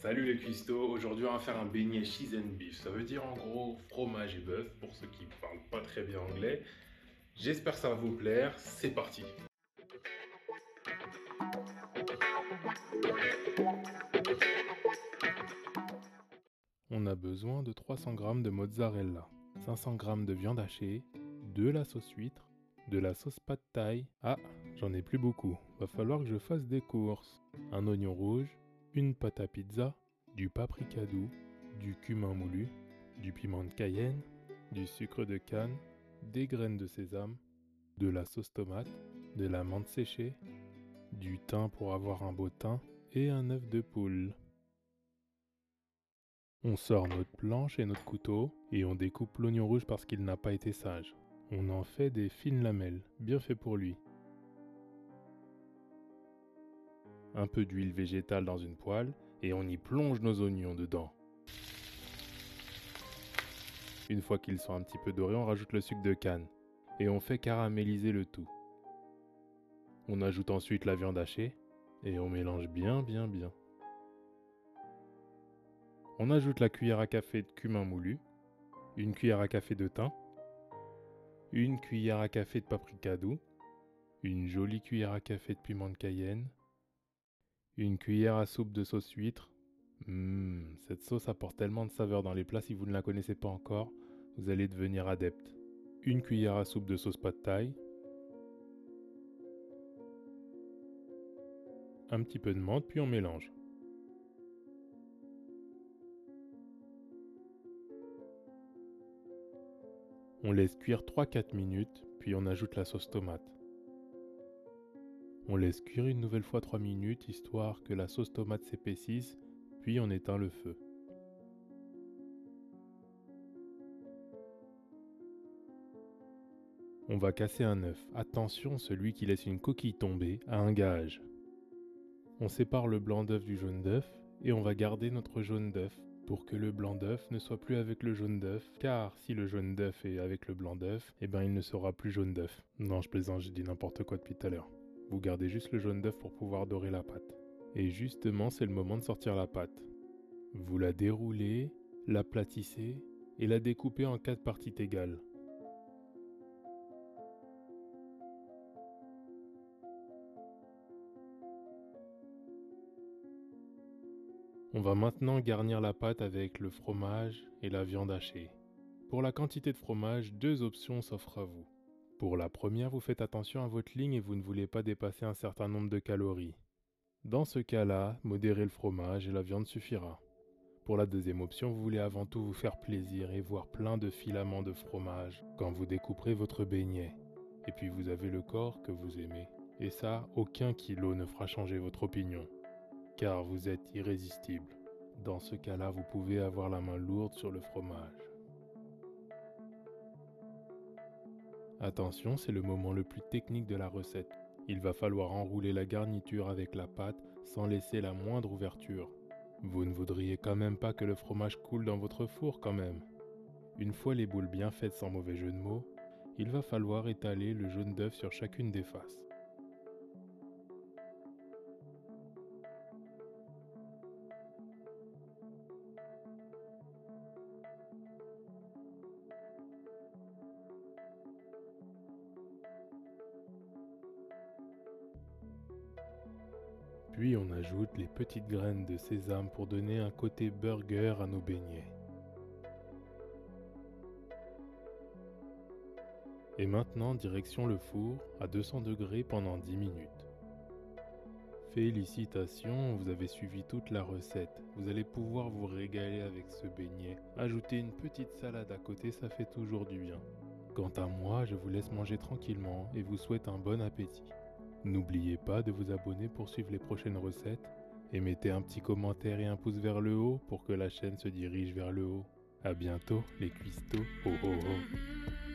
Salut les cuistots, aujourd'hui on va faire un beignet cheese and beef, ça veut dire en gros fromage et bœuf pour ceux qui parlent pas très bien anglais. J'espère que ça va vous plaire, c'est parti. On a besoin de 300 g de mozzarella, 500 g de viande hachée, de la sauce huître, de la sauce pad thai. Ah, j'en ai plus beaucoup, va falloir que je fasse des courses. Un oignon rouge, une pâte à pizza, du paprika doux, du cumin moulu, du piment de Cayenne, du sucre de canne, des graines de sésame, de la sauce tomate, de la menthe séchée, du thym pour avoir un beau teint et un œuf de poule. On sort notre planche et notre couteau et on découpe l'oignon rouge parce qu'il n'a pas été sage. On en fait des fines lamelles, bien fait pour lui. Un peu d'huile végétale dans une poêle et on y plonge nos oignons dedans. Une fois qu'ils sont un petit peu dorés, on rajoute le sucre de canne et on fait caraméliser le tout. On ajoute ensuite la viande hachée et on mélange bien. On ajoute la cuillère à café de cumin moulu, une cuillère à café de thym, une cuillère à café de paprika doux, une jolie cuillère à café de piment de Cayenne, une cuillère à soupe de sauce huître. Cette sauce apporte tellement de saveur dans les plats, si vous ne la connaissez pas encore, vous allez devenir adepte. Une cuillère à soupe de sauce pad thai, un petit peu de menthe, puis on mélange. On laisse cuire 3-4 minutes, puis on ajoute la sauce tomate. On laisse cuire une nouvelle fois 3 minutes, histoire que la sauce tomate s'épaississe, puis on éteint le feu. On va casser un œuf. Attention, celui qui laisse une coquille tomber a un gage. On sépare le blanc d'œuf du jaune d'œuf et on va garder notre jaune d'œuf pour que le blanc d'œuf ne soit plus avec le jaune d'œuf, car si le jaune d'œuf est avec le blanc d'œuf, eh ben il ne sera plus jaune d'œuf. Non, je plaisante, j'ai dit n'importe quoi depuis tout à l'heure. Vous gardez juste le jaune d'œuf pour pouvoir dorer la pâte. Et justement, c'est le moment de sortir la pâte. Vous la déroulez, l'aplatissez et la découpez en 4 parties égales. On va maintenant garnir la pâte avec le fromage et la viande hachée. Pour la quantité de fromage, 2 options s'offrent à vous. Pour la première, vous faites attention à votre ligne et vous ne voulez pas dépasser un certain nombre de calories. Dans ce cas-là, modérez le fromage et la viande suffira. Pour la deuxième option, vous voulez avant tout vous faire plaisir et voir plein de filaments de fromage quand vous découperez votre beignet. Et puis vous avez le corps que vous aimez. Et ça, aucun kilo ne fera changer votre opinion. Car vous êtes irrésistible. Dans ce cas-là, vous pouvez avoir la main lourde sur le fromage. Attention, c'est le moment le plus technique de la recette. Il va falloir enrouler la garniture avec la pâte sans laisser la moindre ouverture. Vous ne voudriez quand même pas que le fromage coule dans votre four quand même. Une fois les boules bien faites sans mauvais jeu de mots, il va falloir étaler le jaune d'œuf sur chacune des faces. Puis on ajoute les petites graines de sésame pour donner un côté burger à nos beignets. Et maintenant, direction le four à 200 degrés pendant 10 minutes. Félicitations, vous avez suivi toute la recette. Vous allez pouvoir vous régaler avec ce beignet. Ajoutez une petite salade à côté, ça fait toujours du bien. Quant à moi, je vous laisse manger tranquillement et vous souhaite un bon appétit. N'oubliez pas de vous abonner pour suivre les prochaines recettes et mettez un petit commentaire et un pouce vers le haut pour que la chaîne se dirige vers le haut. A bientôt les cuistots. Oh oh oh.